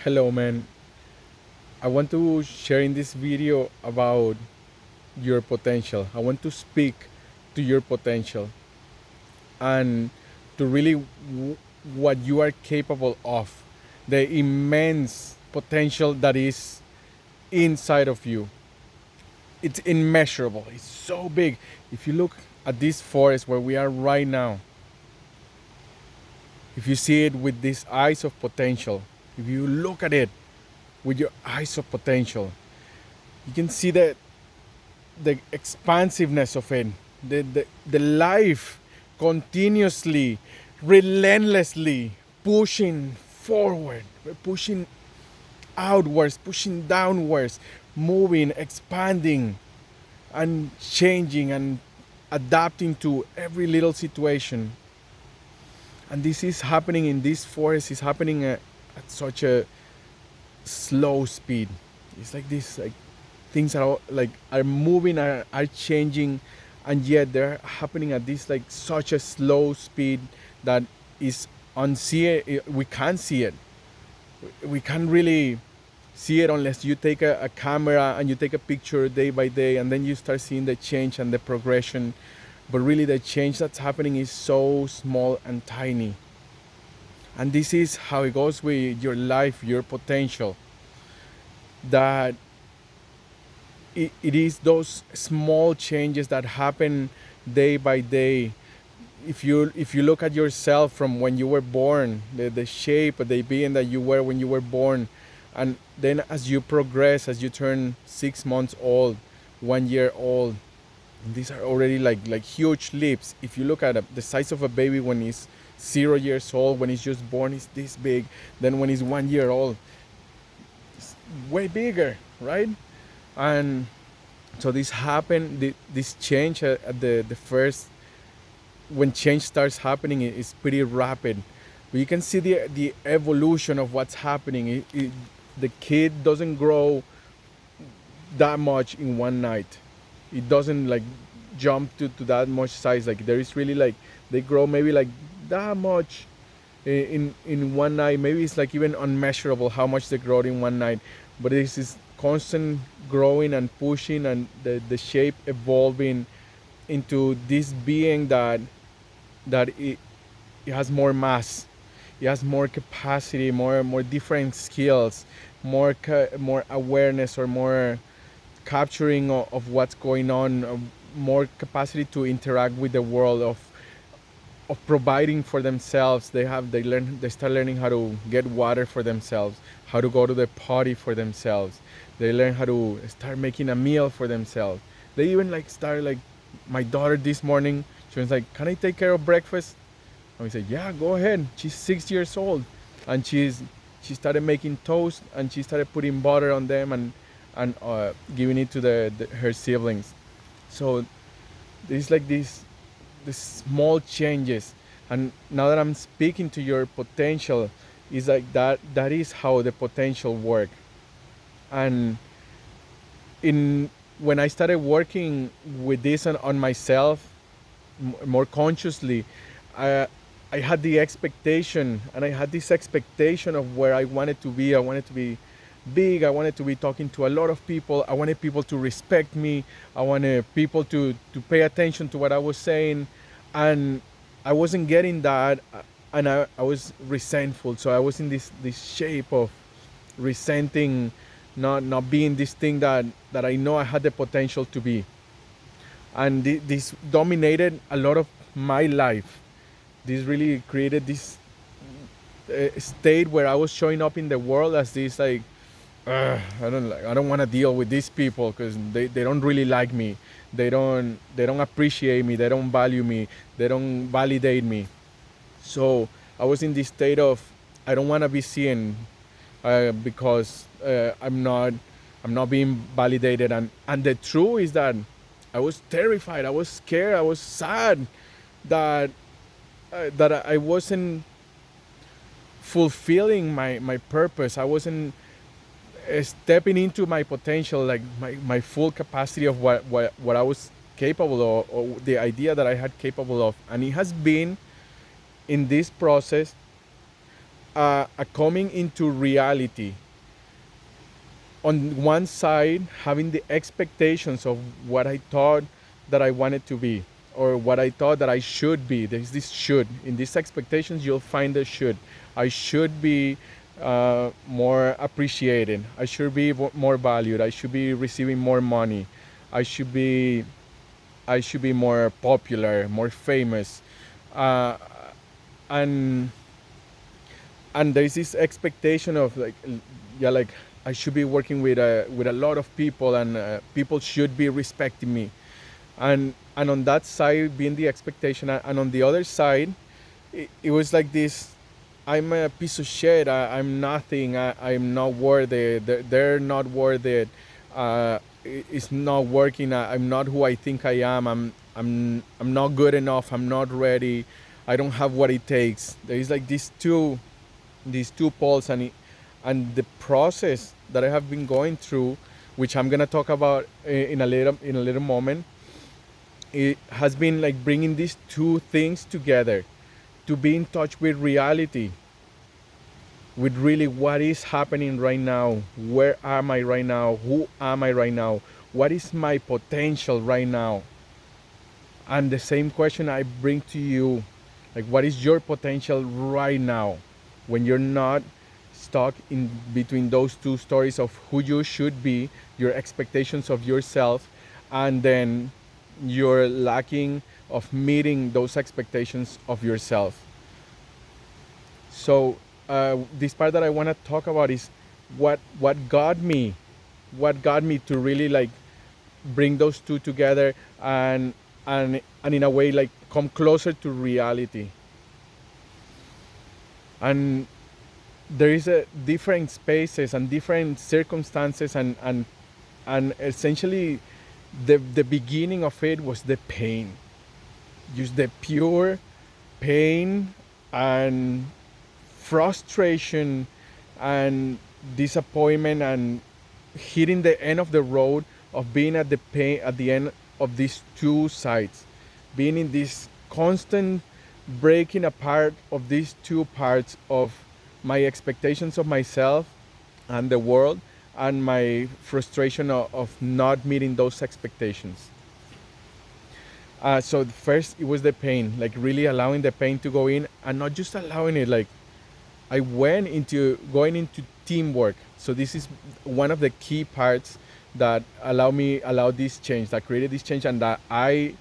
Hello, man. I want to share in this video about your potential. I want to speak to your potential and to really what you are capable of, the immense potential that is inside of you. It's immeasurable. It's so big. If you look at this forest where we are right now, if you see it with these eyes of potential, if you look at it with your eyes of potential, you can see the expansiveness of it, the life continuously, relentlessly pushing forward, pushing outwards, pushing downwards, moving, expanding, and changing and adapting to every little situation. And this is happening in this forest, is happening at such a slow speed. It's like this, like things are moving, are changing, and yet they're happening at this like such a slow speed that is unseen. We can't see it. We can't really see it unless you take a camera and you take a picture day by day, and then you start seeing the change and the progression. But really, the change that's happening is so small and tiny. And this is how it goes with your life, your potential. That it is those small changes that happen day by day. If you look at yourself from when you were born, the shape, the being that you were when you were born, and then as you progress, as you turn 6 months old, 1 year old, these are already like huge leaps. If you look at the size of a baby when he's 0 years old, when he's just born, it's this big. Then when he's 1 year old, it's way bigger, right? And so this happened, this change at the first, when change starts happening, it's pretty rapid. But you can see the evolution of what's happening. The kid doesn't grow that much in one night. It doesn't like jump to that much size. Like there is really like, they grow maybe like that much in one night. Maybe it's like even unmeasurable how much they grow in one night. But this is constant growing and pushing, and the shape evolving into this being that it has more mass, it has more capacity, more different skills, more awareness, or more capturing of what's going on, more capacity to interact with the world, of providing for themselves. They start learning how to get water for themselves, how to go to the potty for themselves. They learn how to start making a meal for themselves. They even like start like, my daughter this morning, she was like, can I take care of breakfast? And we said, yeah, go ahead. She's 6 years old, and she started making toast, and she started putting butter on them, and giving it to her siblings. So there's like these small changes. And now that I'm speaking to your potential, is like that is how the potential work. And in when I started working with this on myself, more consciously, I I had the expectation, and I had this expectation of where I wanted to be. I wanted to be big. I wanted to be talking to a lot of people. I wanted people to respect me. I wanted people to pay attention to what I was saying. And I wasn't getting that. And I was resentful. So I was in this shape of resenting, not being this thing that I know I had the potential to be. And this dominated a lot of my life. This really created this state where I was showing up in the world as this like, I don't want to deal with these people because they don't really like me. They don't appreciate me. They don't value me. They don't validate me. So I was in this state of, I don't want to be seen, because I'm not being validated. And the truth is that I was terrified. I was scared. I was sad that I wasn't fulfilling my purpose. I wasn't stepping into my potential, like my full capacity of what I was capable of, or the idea that I had capable of. And it has been in this process a coming into reality. On one side, having the expectations of what I thought that I wanted to be, or what I thought that I should be. There's this should. In these expectations, you'll find the should. I should be more appreciated. I should be more valued. I should be receiving more money. I should be I should be more popular, more famous, uh, and there's this expectation of like, yeah, like I should be working with a lot of people, and people should be respecting me, and on that side being the expectation, and on the other side, it was like this: I'm a piece of shit. I'm nothing. I'm not worth it. They're not worth it. It's not working. I'm not who I think I am. I'm not good enough. I'm not ready. I don't have what it takes. There is like these two poles, and the process that I have been going through, which I'm gonna talk about in a little moment. It has been like bringing these two things together, to be in touch with reality, with really what is happening right now. Where am I right now? Who am I right now? What is my potential right now? And the same question I bring to you, like, what is your potential right now, when you're not stuck in between those two stories of who you should be, your expectations of yourself, and then you're lacking of meeting those expectations of yourself. So this part that I want to talk about is what what got me to really like bring those two together, and in a way like come closer to reality. And there is a different spaces and different circumstances, and essentially the beginning of it was the pain, just the pure pain and frustration and disappointment, and hitting the end of the road of being at the pain at the end of these two sides, being in this constant breaking apart of these two parts of my expectations of myself and the world, and my frustration of not meeting those expectations. So first it was the pain, like really allowing the pain to go in, and not just allowing it, like I went into going into teamwork. So this is one of the key parts that allow this change, that created this change, and that I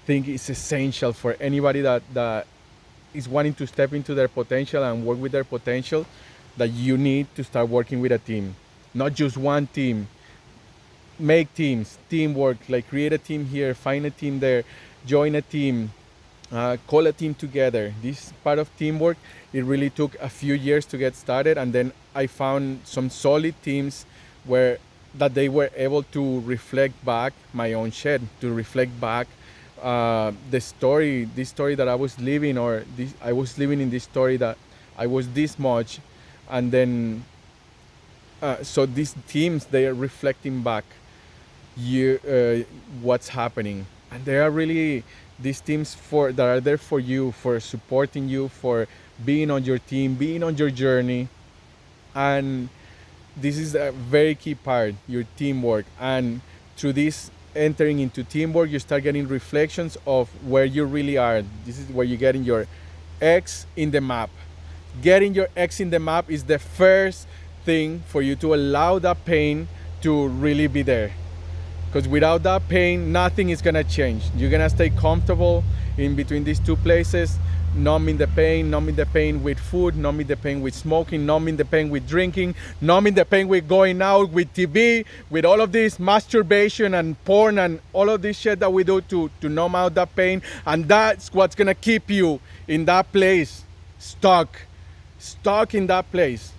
think is essential for anybody that is wanting to step into their potential and work with their potential. That you need to start working with a team, not just one team. Make teams, teamwork, like create a team here, find a team there, join a team, call a team together. This part of teamwork, it really took a few years to get started, and then I found some solid teams where that they were able to reflect back my own shed, to reflect back this story that I was living, or this I was living in this story that I was this much, and then so these teams, they are reflecting back you what's happening, and they are really these teams for that are there for you, for supporting you, for being on your team, being on your journey. And this is a very key part, your teamwork. And through this entering into teamwork, you start getting reflections of where you really are. This is where you're getting your X in the map. Getting your X in the map is the first thing for you to allow that pain to really be there, because without that pain, nothing is gonna change. You're gonna stay comfortable in between these two places, numbing the pain with food, numbing the pain with smoking, numbing the pain with drinking, numbing the pain with going out, with TV, with all of this masturbation and porn and all of this shit that we do to numb out that pain. And that's what's gonna keep you in that place, stuck in that place.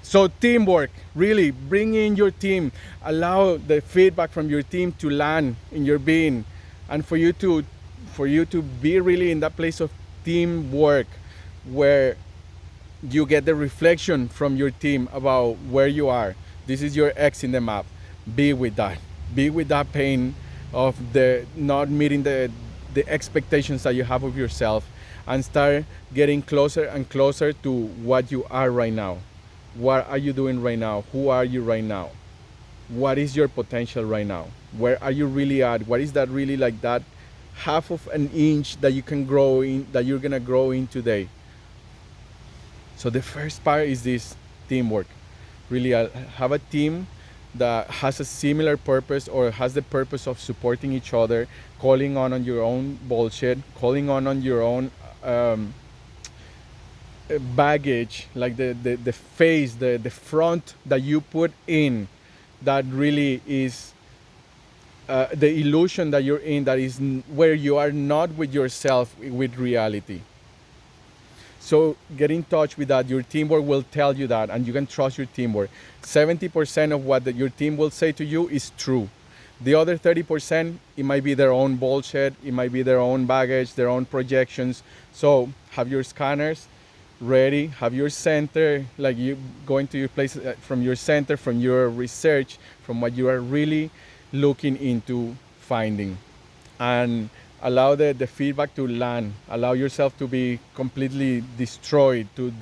So teamwork, really bring in your team, allow the feedback from your team to land in your being, and for you to be really in that place of teamwork, where you get the reflection from your team about where you are. This is your X in the map. Be with that. Be with that pain of the not meeting the expectations that you have of yourself, and start getting closer and closer to what you are right now. What are you doing right now? Who are you right now? What is your potential right now? Where are you really at? What is that really, like that half of an inch that you can grow in, that you're gonna grow in today? So the first part is this teamwork. Really, have a team that has a similar purpose or has the purpose of supporting each other, calling on your own bullshit, calling on your own um, baggage, like the face, the front that you put in, that really is the illusion that you're in, that is where you are not with yourself, with reality. So get in touch with that. Your teamwork will tell you that, and you can trust your teamwork. 70% of what your team will say to you is true. The other 30%, it might be their own bullshit, it might be their own baggage, their own projections. So have your scanners ready, have your center, like you going to your place from your center, from your research, from what you are really looking into finding. And allow the feedback to land, allow yourself to be completely destroyed, to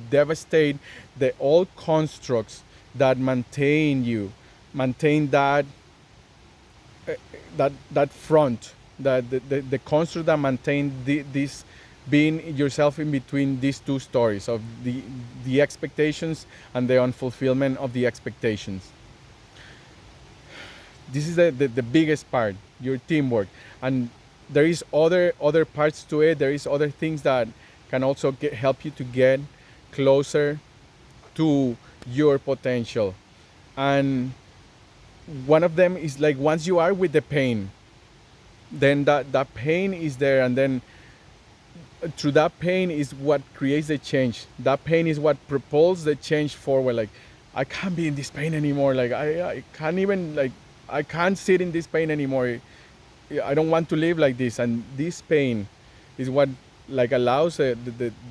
devastate the old constructs that maintain you, maintain that front, that the construct that maintain this being yourself in between these two stories of the expectations and the unfulfillment of the expectations. This is the biggest part, your teamwork. And there is other parts to it. There is other things that can also help you to get closer to your potential. And one of them is, like, once you are with the pain, then that pain is there, and then through that pain is what creates the change. That pain is what propels the change forward. Like, I can't be in this pain anymore. Like, I can't even, like, I can't sit in this pain anymore. I don't want to live like this. And this pain is what, like, allows the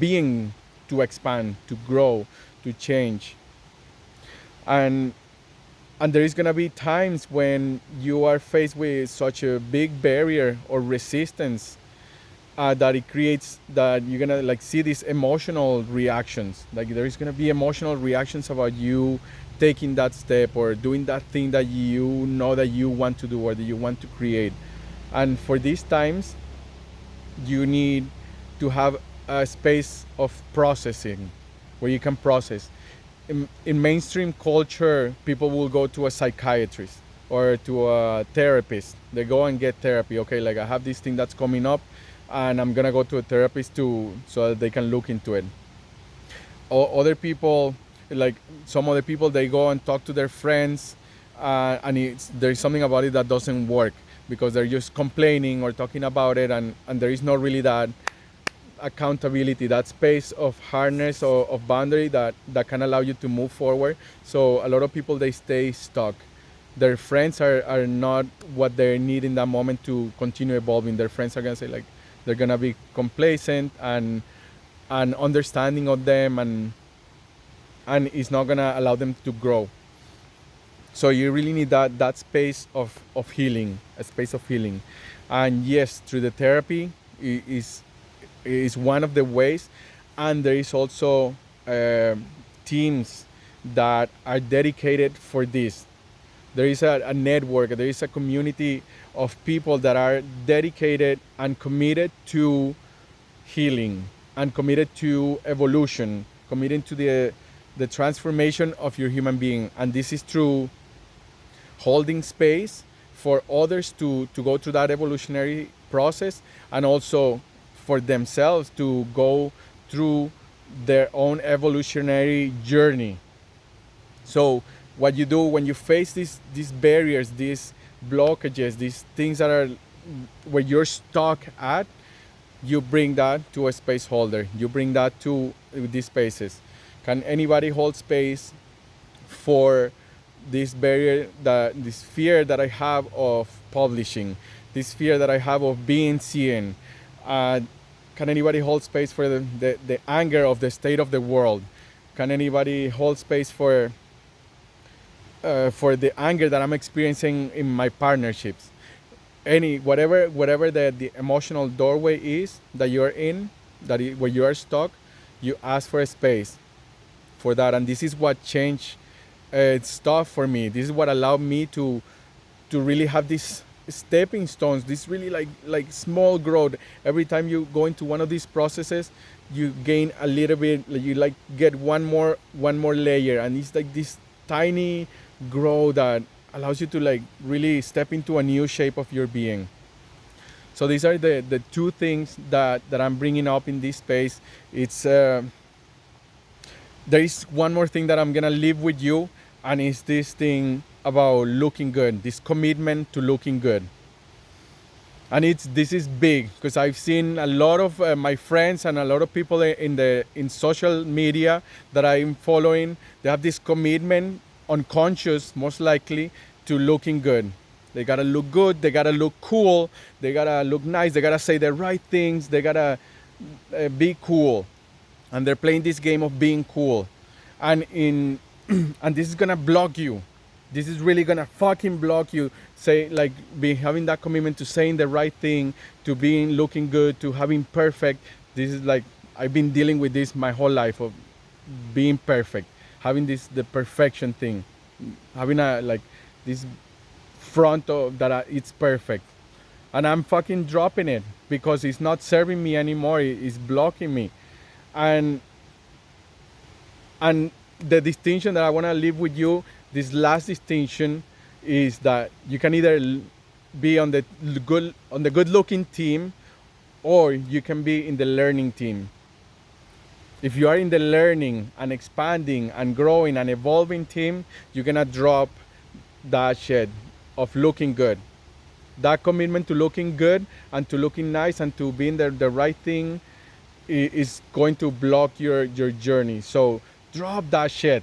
being to expand, to grow, to change. And there is going to be times when you are faced with such a big barrier or resistance, that it creates, that you're gonna, like, see these emotional reactions. Like, there is gonna be emotional reactions about you taking that step or doing that thing that you know that you want to do or that you want to create. And for these times, you need to have a space of processing where you can process. In mainstream culture, people will go to a psychiatrist or to a therapist. They go and get therapy. Okay, like, I have this thing that's coming up, and I'm gonna go to a therapist so that they can look into it. Other people, like some other people, they go and talk to their friends, and there's something about it that doesn't work because they're just complaining or talking about it, and there is not really that accountability, that space of harness or of boundary that can allow you to move forward. So a lot of people, they stay stuck. Their friends are not what they need in that moment to continue evolving. Their friends are gonna say, like, they're gonna be complacent and understanding of them, and it's not gonna allow them to grow. So you really need that space of healing, a space of healing. And yes, through the therapy is one of the ways. And there is also teams that are dedicated for this. There is a network, there is a community of people that are dedicated and committed to healing and committed to evolution, committed to the transformation of your human being. And this is through holding space for others to go through that evolutionary process, and also for themselves to go through their own evolutionary journey. So what you do when you face these barriers, these blockages, these things that are where you're stuck at, you bring that to a space holder. You bring that to these spaces. Can anybody hold space for this barrier, this fear that I have of publishing, this fear that I have of being seen? Can anybody hold space for the anger of the state of the world? Can anybody hold space for the anger that I'm experiencing in my partnerships? any whatever the emotional doorway is that you're in, where you are stuck, you ask for a space for that. And this is what changed stuff for me. This is what allowed me to really have these stepping stones, this really like small growth. Every time you go into one of these processes, you gain a little bit, you like get one more layer, and it's like this tiny growth that allows you to like really step into a new shape of your being. So these are the two things that I'm bringing up in this space. It's there is one more thing that I'm gonna leave with you, and it's this thing about looking good, this commitment to looking good. And this is big because I've seen a lot of my friends and a lot of people in social media that I'm following. They have this commitment, unconscious most likely, to looking good. They gotta look good, they gotta look cool, they gotta look nice, they gotta say the right things, they gotta be cool. And they're playing this game of being cool, and and this is gonna block you. This is really gonna fucking block you. Say, like, be having that commitment to saying the right thing, to being looking good, to having perfect. This is like, I've been dealing with this my whole life, of being perfect, having the perfection thing, having a like this front of that it's perfect, and I'm fucking dropping it because it's not serving me anymore. It's blocking me. And and the distinction that I want to leave with you, this last distinction, is that you can either be on the good looking team, or you can be in the learning team. If you are in the learning and expanding and growing and evolving team, you're gonna drop that shit of looking good. That commitment to looking good and to looking nice and to being the right thing is going to block your journey. So drop that shit.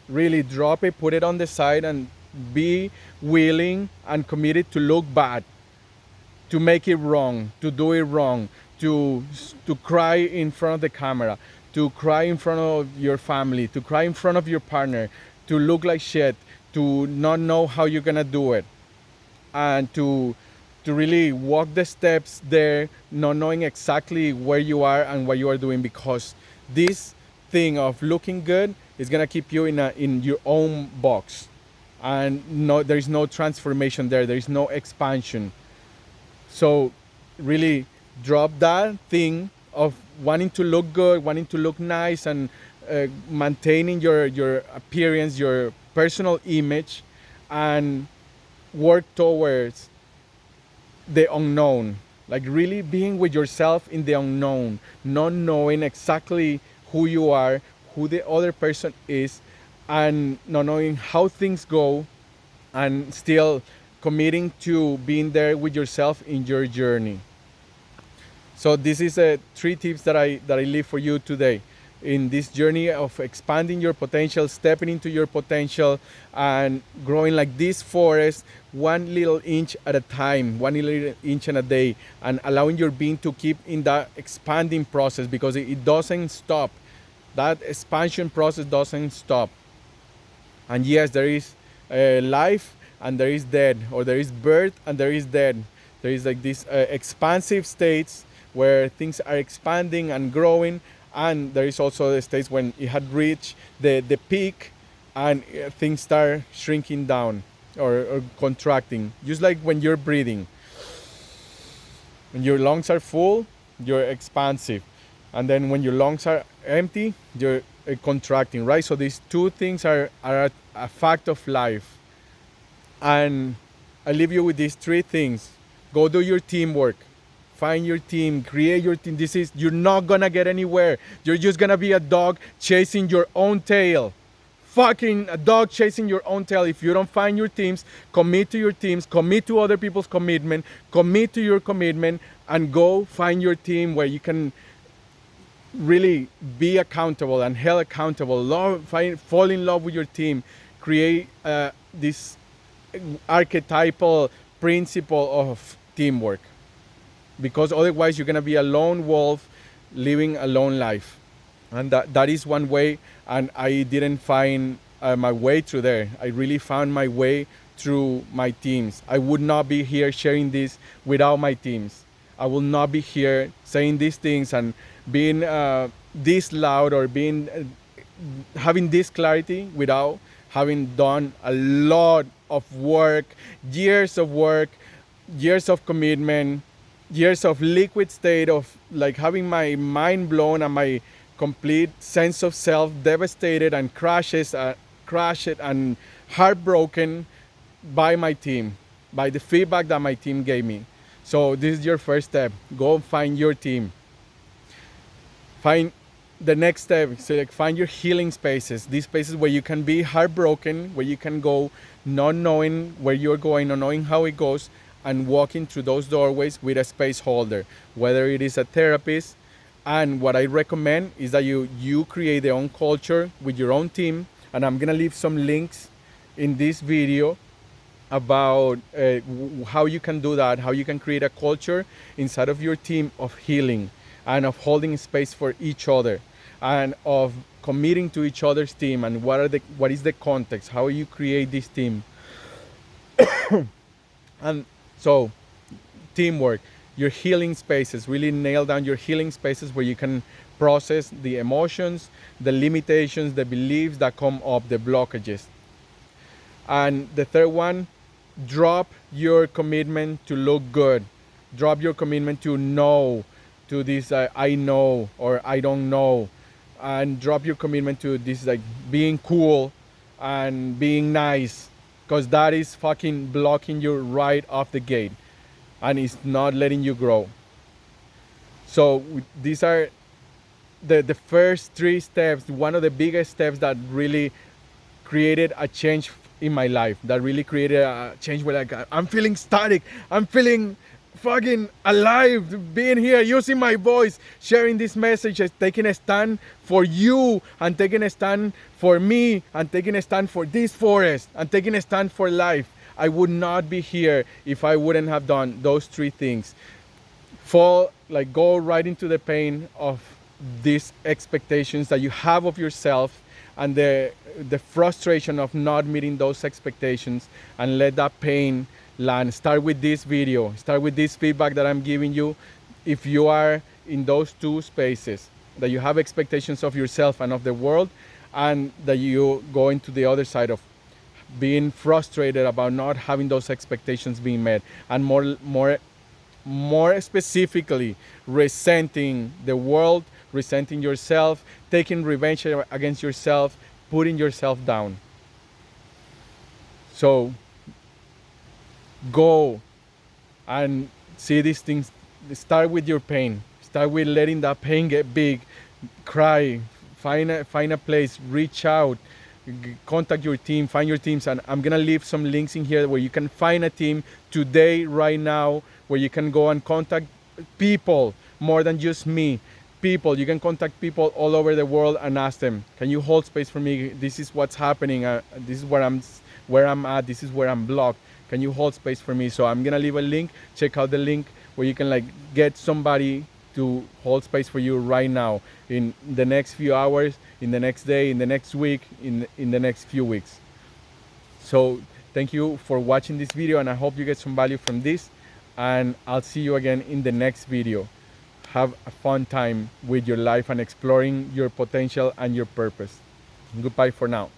Really drop it, put it on the side, and be willing and committed to look bad, to make it wrong, to do it wrong, to cry in front of the camera, to cry in front of your family, to cry in front of your partner, to look like shit, to not know how you're gonna do it, and to really walk the steps there, not knowing exactly where you are and what you are doing, because this thing of looking good is gonna keep you in your own box, and there is no transformation there. There is no expansion. So really drop that thing of wanting to look good, wanting to look nice, and maintaining your appearance, your personal image, and work towards the unknown. Like really being with yourself in the unknown, not knowing exactly who you are, who the other person is, and not knowing how things go, and still committing to being there with yourself in your journey. So this is 3 tips that I leave for you today in this journey of expanding your potential, stepping into your potential, and growing like this forest, one little inch at a time, one little inch in a day, and allowing your being to keep in that expanding process, because it doesn't stop. That expansion process doesn't stop. And yes, there is life and there is death, or there is birth and there is death. There is like these expansive states where things are expanding and growing, and there is also the states when it had reached the peak, and things start shrinking down, or contracting. Just like when you're breathing. When your lungs are full, you're expansive. And then when your lungs are empty, you're contracting, right? So these 2 things are a fact of life. And I leave you with these 3 things. Go do your teamwork. Find your team, create your team. You're not gonna get anywhere. You're just gonna be a dog chasing your own tail. Fucking a dog chasing your own tail. If you don't find your teams, commit to your teams, commit to other people's commitment, commit to your commitment, and go find your team where you can really be accountable and held accountable. Fall in love with your team. Create this archetypal principle of teamwork, because otherwise you're gonna be a lone wolf living a lone life. And that is one way, and I didn't find my way through there. I really found my way through my teams. I would not be here sharing this without my teams. I will not be here saying these things and being this loud or being having this clarity without having done a lot of work, years of commitment, years of liquid state of like having my mind blown and my complete sense of self devastated and crashed and heartbroken by my team, by the feedback that my team gave me. So this is your first step. Go find your team. Find the next step. So like find your healing spaces. These spaces where you can be heartbroken, where you can go not knowing where you're going or knowing how it goes, and walking through those doorways with a space holder, whether it is a therapist. And what I recommend is that you create your own culture with your own team. And I'm gonna leave some links in this video about how you can do that, how you can create a culture inside of your team of healing and of holding space for each other and of committing to each other's team, and what is the context, how you create this team. And so teamwork, your healing spaces, really nail down your healing spaces where you can process the emotions, the limitations, the beliefs that come up, the blockages. And the third one, drop your commitment to look good. Drop your commitment to know, to this I know or I don't know. And drop your commitment to this like being cool and being nice, because that is fucking blocking you right off the gate and it's not letting you grow. So these are the first three steps, one of the biggest steps that really created a change in my life, that really created a change where like I'm feeling static, I'm feeling fucking alive, being here, using my voice, sharing this message, taking a stand for you and taking a stand for me and taking a stand for this forest and taking a stand for life. I would not be here if I wouldn't have done those three things. Go right into the pain of these expectations that you have of yourself and the frustration of not meeting those expectations, and let that pain land. Start with this video, start with this feedback that I'm giving you. If you are in those two spaces, that you have expectations of yourself and of the world, and that you go into the other side of being frustrated about not having those expectations being met, and more specifically resenting the world, resenting yourself, taking revenge against yourself, putting yourself down. So go and see these things. Start with your pain. Start with letting that pain get big. Cry. Find a place. Reach out. Contact your team. Find your teams. And I'm gonna leave some links in here where you can find a team today, right now, where you can go and contact people more than just me. People, you can contact people all over the world and ask them, can you hold space for me? This is what's happening. This is where I'm at. This is where I'm blocked. Can you hold space for me? So I'm gonna leave a link. Check out the link where you can like get somebody to hold space for you right now, in the next few hours, in the next day, in the next week, in the next few weeks. So thank you for watching this video, and I hope you get some value from this, and I'll see you again in the next video. Have a fun time with your life and exploring your potential and your purpose. Goodbye for now.